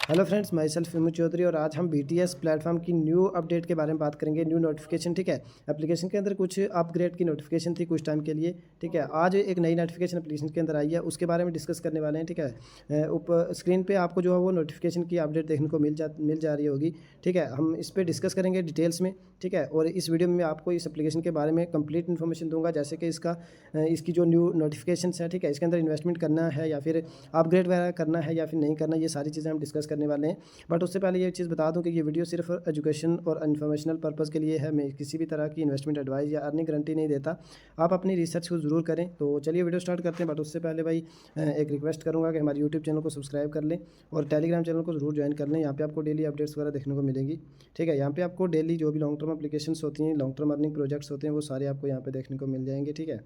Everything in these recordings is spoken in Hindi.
Hello friends, my self Vimu Chaudhary और आज हम BTS प्लेटफॉर्म की न्यू अपडेट के बारे में बात करेंगे। न्यू नोटिफिकेशन, ठीक है। एप्लीकेशन के अंदर कुछ अपग्रेड की नोटिफिकेशन थी कुछ टाइम के लिए, ठीक है। आज एक नई नोटिफिकेशन एप्लीकेशन के अंदर आई है, उसके बारे में डिस्कस करने वाले हैं, ठीक है। ऊपर स्क्रीन पे आपको जो है वो नोटिफिकेशन की अपडेट देखने को मिल जा रही होगी, ठीक है। हम इस पर डिस्कस करेंगे डिटेल्स में, ठीक है। और इस वीडियो में मैं आपको इस एप्लीकेशन के बारे में कंप्लीट इन्फॉर्मेशन दूंगा, जैसे कि इसकी जो न्यू नोटिफिकेशन है, ठीक है, इसके अंदर इन्वेस्टमेंट करना है या फिर अपग्रेड वगैरह करना है या फिर नहीं करना, ये सारी चीज़ें हम डिस्कस करने वाले हैं। बट उससे पहले ये चीज़ बता दूं कि ये वीडियो सिर्फ एजुकेशन और इन्फॉर्मेशनल पर्पज़ के लिए है। मैं किसी भी तरह की इन्वेस्टमेंट एडवाइस या अर्निंग गारंटी नहीं देता। आप अपनी रिसर्च को ज़रूर करें। तो चलिए वीडियो स्टार्ट करते हैं। बट उससे पहले भाई एक रिक्वेस्ट करूँगा कि हमारे यूट्यूब चैनल को सब्सक्राइब कर लें और टेलीग्राम चैनल को ज़रूर ज्वाइन कर लें। यहाँ पे आपको डेली अपडेट्स वगैरह देखने को मिलेंगी, ठीक है। यहाँ पे आपको डेली जो भी लॉन्ग टर्म एप्लीकेशंस होती हैं, लॉन्ग टर्म अर्निंग प्रोजेक्ट्स होते हैं, वो सारे आपको यहाँ पे देखने को मिल जाएंगे, ठीक है।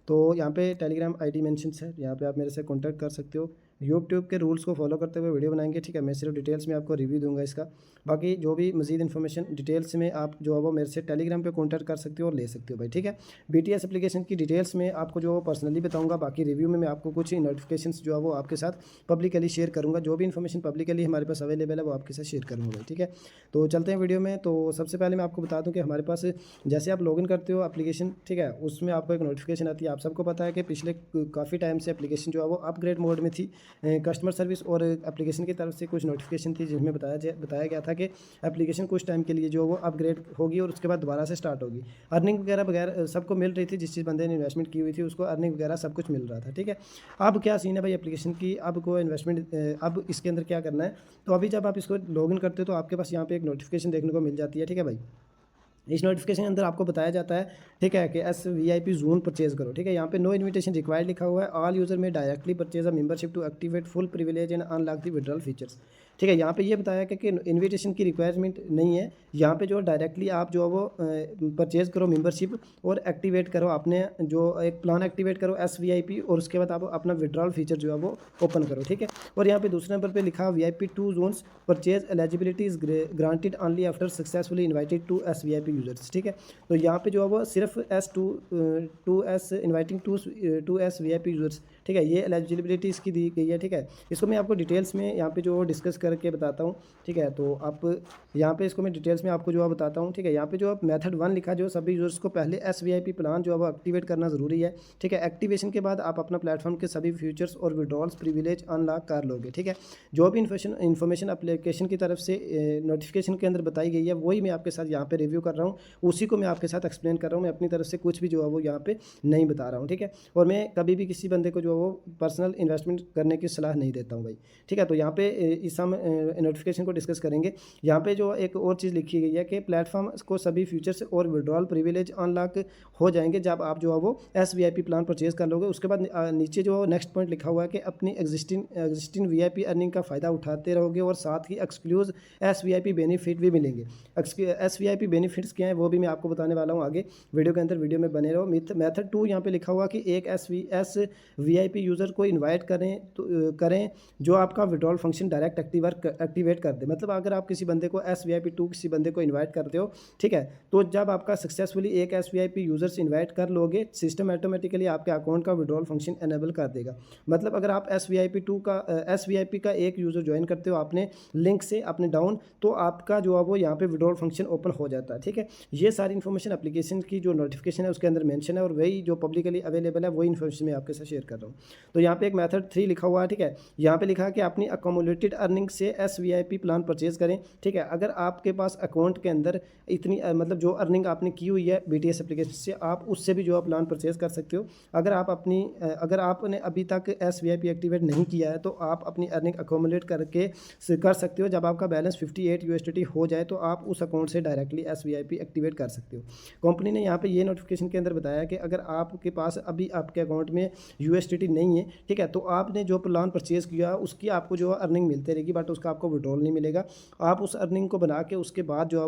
तो यहाँ पे टेलीग्राम आईडी मेंशन्स है, यहाँ पे आप मेरे से कॉन्टैक्ट कर सकते हो। यूट्यूब के रूल्स को फॉलो करते हुए वीडियो बनाएंगे, ठीक है। मैं सिर्फ डिटेल्स में आपको रिव्यू दूंगा इसका। बाकी जो भी मजीद इन्फॉर्मेशन डिटेल्स में आप जो है वो मेरे से टेलीग्राम पे कॉन्टैक्ट कर सकते हो और ले सकते हो भाई, ठीक है। BTS एप्लीकेशन की डिटेल्स में आपको जो है पर्सनली बताऊंगा। बाकी रिव्यू में मैं आपको कुछ नोटिफिकेशंस जो है वो आपके साथ पब्लिकली शेयर करूँगा। जो भी इन्फॉर्मेशन पब्लिकली हमारे पास अवेलेबल है वो आपके साथ शेयर करूँगा भाई, ठीक है। तो चलते हैं वीडियो में। तो सबसे पहले मैं आपको बता दूँ कि हमारे पास जैसे आप लॉगिन करते हो एप्लीकेशन, ठीक है, उसमें आपको एक नोटिफिकेशन आती है। आप सबको पता है कि पिछले काफ़ी टाइम से एप्लीकेशन जो है वो अपग्रेड मोड में थी। कस्टमर सर्विस और एप्लीकेशन की तरफ से कुछ नोटिफिकेशन थी जिसमें बताया गया था कि एप्लीकेशन कुछ टाइम के लिए जो वो अपग्रेड होगी और उसके बाद दोबारा से स्टार्ट होगी। अर्निंग वगैरह वगैरह सबको मिल रही थी, जिस चीज़ बंदे ने इन्वेस्टमेंट की हुई थी उसको अर्निंग वगैरह सब कुछ मिल रहा था, ठीक है। अब क्या सीन है भाई एप्लीकेशन की, अब को इन्वेस्टमेंट अब इसके अंदर क्या करना है। तो अभी जब आप इसको लॉगिन करते हो तो आपके पास यहाँ पे एक नोटिफिकेशन देखने को मिल जाती है, ठीक है भाई। इस नोटिफिकेशन के अंदर आपको बताया जाता है, ठीक है, कि SVIP जोन परचेज करो, ठीक है। यहाँ पे नो इन्विटेशन रिक्वायर्ड लिखा हुआ है। ऑल यूजर में directly purchase a membership to activate full privilege and unlock the withdrawal features, ठीक है। यहाँ पे ये बताया कि इन्विटेशन की रिक्वायरमेंट नहीं है। यहाँ पे जो डायरेक्टली आप जो है वो परचेज करो मेंबरशिप और एक्टिवेट करो अपने जो एक प्लान एक्टिवेट करो SVIP, और उसके बाद आप अपना विड्रॉल फीचर जो है वो ओपन करो, ठीक है। और यहाँ पे दूसरे नंबर पे लिखा VIP2 joins purchase eligibility is granted only after successfully invited to SVIP users, ठीक है। तो यहाँ पे जो है वो सिर्फ S2 inviting to SVIP users, ठीक है, ये एलिजिबिलिटी इसकी दी गई है, ठीक है। इसको मैं आपको डिटेल्स में यहाँ पे जो डिस्कस करके बताता हूँ, ठीक है। तो आप यहाँ पे इसको मैं डिटेल्स में आपको जो है बताता हूँ, ठीक है। यहाँ पे जो मेथड 1 लिखा, जो सभी यूजर्स को पहले SVIP प्लान जो है वो एक्टिवेट करना ज़रूरी है, ठीक है। एक्टिवेशन के बाद आप अपना प्लेटफॉर्म के सभी फीचर्स और विड्रॉल्स प्रिविलेज अनलॉक कर लोगे, ठीक है। जो भी इन्फॉर्मेशन एप्लीकेशन की तरफ से नोटिफिकेशन के अंदर बताई गई है वही मैं आपके साथ यहाँ पे रिव्यू कर रहा हूँ, उसी को मैं आपके साथ एक्सप्लेन कर रहा हूँ। मैं अपनी तरफ से कुछ भी जो है वो यहाँ पे नहीं बता रहा हूँ, ठीक है। और मैं कभी भी किसी बंदे को जो है वो पर्सनल इन्वेस्टमेंट करने की सलाह नहीं देता हूँ भाई, ठीक है। तो यहाँ पे इस हम नोटिफिकेशन को डिस्कस करेंगे। यहाँ पे जो एक और चीज़ लिखी गई है कि प्लेटफॉर्म को सभी फीचर्स और विड्रॉल प्रिविलेज अनलॉक हो जाएंगे जब आप जो है वो SVIP प्लान परचेज कर लोगे। उसके बाद नीचे जो नेक्स्ट पॉइंट लिखा हुआ है कि अपनी एग्जिस्टिंग VIP अर्निंग का फ़ायदा उठाते रहोगे और साथ ही एक्सक्लूसिव SVIP बेनिफिट भी मिलेंगे। SVIP बेनिफिट्स क्या है वो भी मैं आपको बताने वाला हूँ आगे वीडियो के अंदर, वीडियो में बने रहो। मेथड 2 यहाँ पे लिखा हुआ कि एक SVIP यूज़र को इन्वाइट करें जो आपका विड्रॉल फंक्शन डायरेक्ट एक्टिवेट कर दे। मतलब अगर आप किसी बंदे को SVIP2 किसी बंदे को इन्वाइट करते हो, ठीक है, तो जब आपका सक्सेसफुली एक SVIP यूज़र्स इन्वाइट कर लोगे, सिस्टम ऑटोमेटिकली आपके अकाउंट का विड्रॉल फंक्शन एनेबल कर देगा। मतलब अगर आप SVIP का एक यूज़र ज्वाइन करते हो आपने लिंक से अपने डाउन, तो आपका जो है वो यहाँ पे विड्रॉल फंक्शन ओपन हो जाता है, ठीक है। ये सारी इन्फॉर्मेशन एप्लीकेशन की जो नोटिफिकेशन है उसके अंदर मेंशन है और वही जो पब्लिकली अवेलेबल है वही इन्फॉर्मेशन मैं आपके साथ शेयर कर रहा हूँ। तो यहाँ पे एक मेथड 3 लिखा हुआ है, ठीक है। यहाँ पे लिखा है कि अपनी अकोमुलेटेड अर्निंग से SVIP प्लान परचेज करें, ठीक है। अगर आपके पास अकाउंट के अंदर इतनी मतलब जो अर्निंग आपने की हुई है BTS एप्लीकेशन से, आप उससे भी जो है प्लान परचेज कर सकते हो। अगर आपने अभी तक SVIP एक्टिवेट नहीं किया है तो आप अपनी अर्निंग अकोमुलेट करके कर सकते हो। जब आपका बैलेंस 58 USDT हो जाए तो आप उस अकाउंट से डायरेक्टली SVIP एक्टिवेट कर सकते हो। कंपनी ने यहाँ पे ये नोटिफिकेशन के अंदर बताया कि अगर आपके पास अभी आपके अकाउंट में USDT नहीं है, ठीक है, तो आपने जो प्लान परचेज किया उसकी आपको जो है अर्निंग मिलती रहेगी, बट उसका आपको विड्रॉल नहीं मिलेगा। आप उस अर्निंग को बना के उसके बाद जो है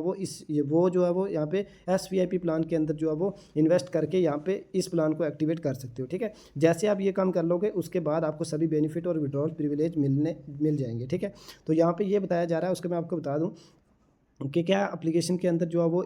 वो जो है वो यहाँ पे SVIP प्लान के अंदर जो है वो इन्वेस्ट करके यहाँ पे इस प्लान को एक्टिवेट कर सकते हो, ठीक है। जैसे आप ये काम कर लोगे उसके बाद आपको सभी बेनिफिट और विड्रॉल प्रिविलेज मिल जाएंगे, ठीक है। तो यहाँ पे ये बताया जा रहा है, उसको मैं आपको बता दूँ। कि क्या एप्लीकेशन के अंदर जो है वो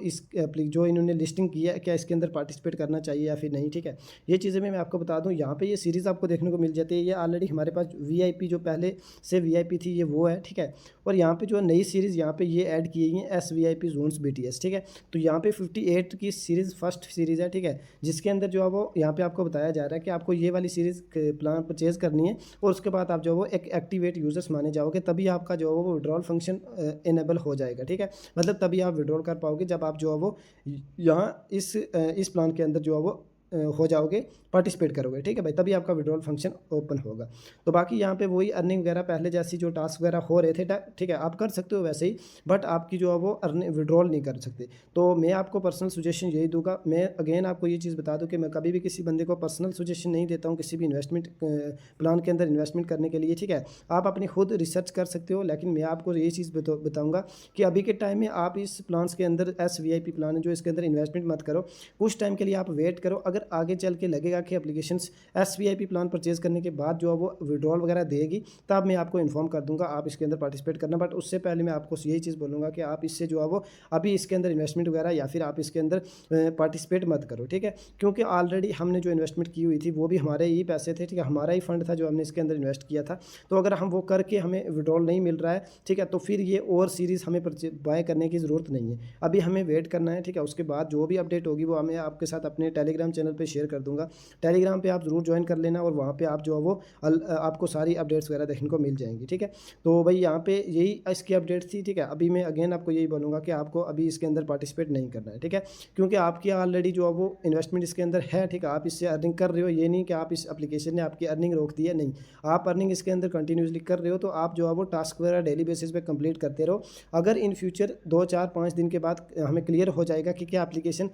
जो इन्होंने लिस्टिंग की है क्या इसके अंदर पार्टिसिपेट करना चाहिए या फिर नहीं, ठीक है। ये चीज़ें मैं आपको बता दूं, यहाँ पे ये सीरीज़ आपको देखने को मिल जाती है। ये ऑलरेडी हमारे पास वीआईपी जो पहले से वीआईपी थी ये वो है, ठीक है। और यहाँ पे जो नई सीरीज़ यहाँ पे ये ऐड की गई है SVIP जोन्स BTS, ठीक है। तो यहाँ पे 58 की सीरीज़ फर्स्ट सीरीज़ है, ठीक है, जिसके अंदर जो है वो यहाँ पे आपको बताया जा रहा है कि आपको ये वाली सीरीज़ प्लान परचेज़ करनी है और उसके बाद आप जो है वो एक एक्टिवेट यूजर्स माने जाओगे, तभी आपका जो है वो विड्रॉल फंक्शन इनेबल हो जाएगा, ठीक है। मतलब तभी आप विड्रॉल कर पाओगे जब आप जो है वो यहाँ इस प्लान के अंदर जो है वो हो जाओगे, पार्टिसिपेट करोगे, ठीक है भाई, तभी आपका विड्रॉल फंक्शन ओपन होगा। तो बाकी यहाँ पे वही अर्निंग वगैरह पहले जैसी जो टास्क वगैरह हो रहे थे, ठीक है, आप कर सकते हो वैसे ही, बट आपकी जो है वो अर्निंग विड्रॉल नहीं कर सकते। तो मैं आपको पर्सनल सजेशन यही दूंगा। मैं अगेन आपको ये चीज़ बता दूं कि मैं कभी भी किसी बंदे को पर्सनल सजेशन नहीं देता हूँ किसी भी इन्वेस्टमेंट प्लान के अंदर इन्वेस्टमेंट करने के लिए, ठीक है। आप अपनी खुद रिसर्च कर सकते हो, लेकिन मैं आपको ये चीज़ बताऊँगा कि अभी के टाइम में आप इस प्लान्स के अंदर SVIP प्लान है जो इसके अंदर इन्वेस्टमेंट मत करो। कुछ टाइम के लिए आप वेट करो, अगर आगे चल के लगेगा कि एप्लीकेशंस SVIP प्लान परचेज करने के बाद जो है वो विड्रॉल वगैरह देगी, तब मैं आपको इन्फॉर्म कर दूंगा आप इसके अंदर पार्टिसिपेट करना। बट उससे पहले मैं आपको यही चीज़ बोलूँगा कि आप इससे जो है वो अभी इसके अंदर इन्वेस्टमेंट वगैरह या फिर आप इसके अंदर पार्टिसिपेट मत करो, ठीक है। क्योंकि ऑलरेडी हमने जो इन्वेस्टमेंट की हुई थी वो भी हमारे ही पैसे थे, ठीक है, हमारा ही फंड था जो हमने इसके अंदर इन्वेस्ट किया था। तो अगर हम वो करके हमें विड्रॉल नहीं मिल रहा है, ठीक है, तो फिर ये और सीरीज़ हमें बाय करने की ज़रूरत नहीं है। अभी हमें वेट करना है, ठीक है। उसके बाद जो भी अपडेट होगी वो हमें आपके साथ अपने टेलीग्राम चैनल पे शेयर कर दूंगा। टेलीग्राम पे आप ज़रूर ज्वाइन कर लेना और वहाँ पे आप जो है वो आपको सारी अपडेट्स वगैरह देखने को मिल जाएंगी, ठीक है। तो भाई यहाँ पे यही इसकी अपडेट थी, ठीक है। अभी मैं अगेन आपको यही बोलूँगा कि आपको अभी इसके अंदर पार्टिसिपेट नहीं करना है, ठीक है, क्योंकि आपकी ऑलरेडी जो है वो इन्वेस्टमेंट इसके अंदर है, ठीक है। आप इससे अर्निंग कर रहे हो, ये नहीं कि आप इस एप्लीकेशन ने आपकी अर्निंग रोक दी है, नहीं, आप अर्निंग इसके अंदर कंटिन्यूसली कर रहे हो। तो आप जो है वो टास्क वगैरह डेली बेसिस पे कंप्लीट करते रहो। अगर इन फ्यूचर 2 4 5 दिन के बाद हमें क्लियर हो जाएगा कि क्या एप्लीकेशन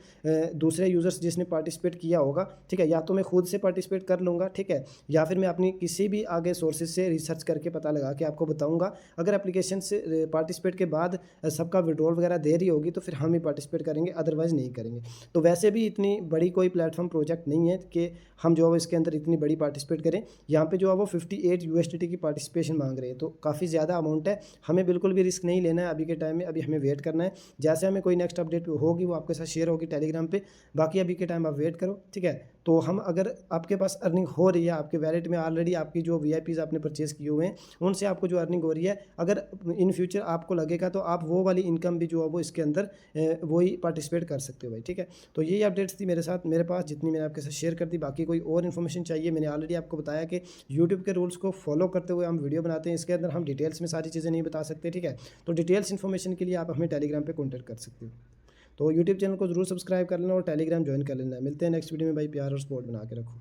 दूसरे यूज़र्स जिसने पार्टिसिपेट किया होगा, ठीक है, या तो मैं खुद से पार्टिसिपेट कर लूँगा, ठीक है, या फिर मैं अपनी किसी भी आगे सोर्सेज से रिसर्च करके पता लगा के आपको बताऊँगा। अगर एप्लीकेशन से पार्टिसिपेट के बाद सबका विड्रॉल वगैरह दे रही होगी तो फिर हम ही पार्टिसिपेट करेंगे, अदरवाइज़ नहीं करेंगे। तो वैसे भी इतनी बड़ी कोई प्लेटफॉर्म प्रोजेक्ट नहीं है कि हम जो है इसके अंदर इतनी बड़ी पार्टिसिपेट करें। यहाँ पे जो है वो 58 USDT की पार्टिसिपेशन मांग रहे हैं, तो काफ़ी ज़्यादा अमाउंट है। हमें बिल्कुल भी रिस्क नहीं लेना है अभी के टाइम में, अभी हमें वेट करना है। जैसे हमें कोई नेक्स्ट अपडेट होगी वो आपके साथ शेयर होगी टेलीग्राम पे। बाकी अभी के टाइम आप वेट करो, ठीक है। तो हम अगर आपके पास अर्निंग हो रही है, आपके वैलेट में ऑलरेडी आपकी जो VIPs आपने परचेज़ किए हुए हैं उनसे आपको जो अर्निंग हो रही है, अगर इन फ्यूचर आपको लगेगा तो आप वो वाली इनकम भी जो है वो इसके अंदर वही पार्टिसिपेट कर सकते हो भाई, ठीक है। तो यही अपडेट्स थी मेरे पास जितनी मैंने आपके साथ शेयर कर दी। बाकी कोई और इन्फॉर्मेशन चाहिए, मैंने ऑलरेडी आपको बताया कि यूट्यूब के रूल्स को फॉलो करते हुए हम वीडियो बनाते हैं, इसके अंदर हम डिटेल्स में सारी चीज़ें नहीं बता सकते, ठीक है। तो डिटेल्स इन्फॉर्मेशन के लिए आप हमें टेलीग्राम पर कॉन्टैक्ट कर सकते हो। तो यूट्यूब चैनल को जरूर सब्सक्राइब कर लेना और टेलीग्राम ज्वाइन कर लेना। मिलते हैं नेक्स्ट वीडियो में भाई, प्यार और सपोर्ट बना के रखो।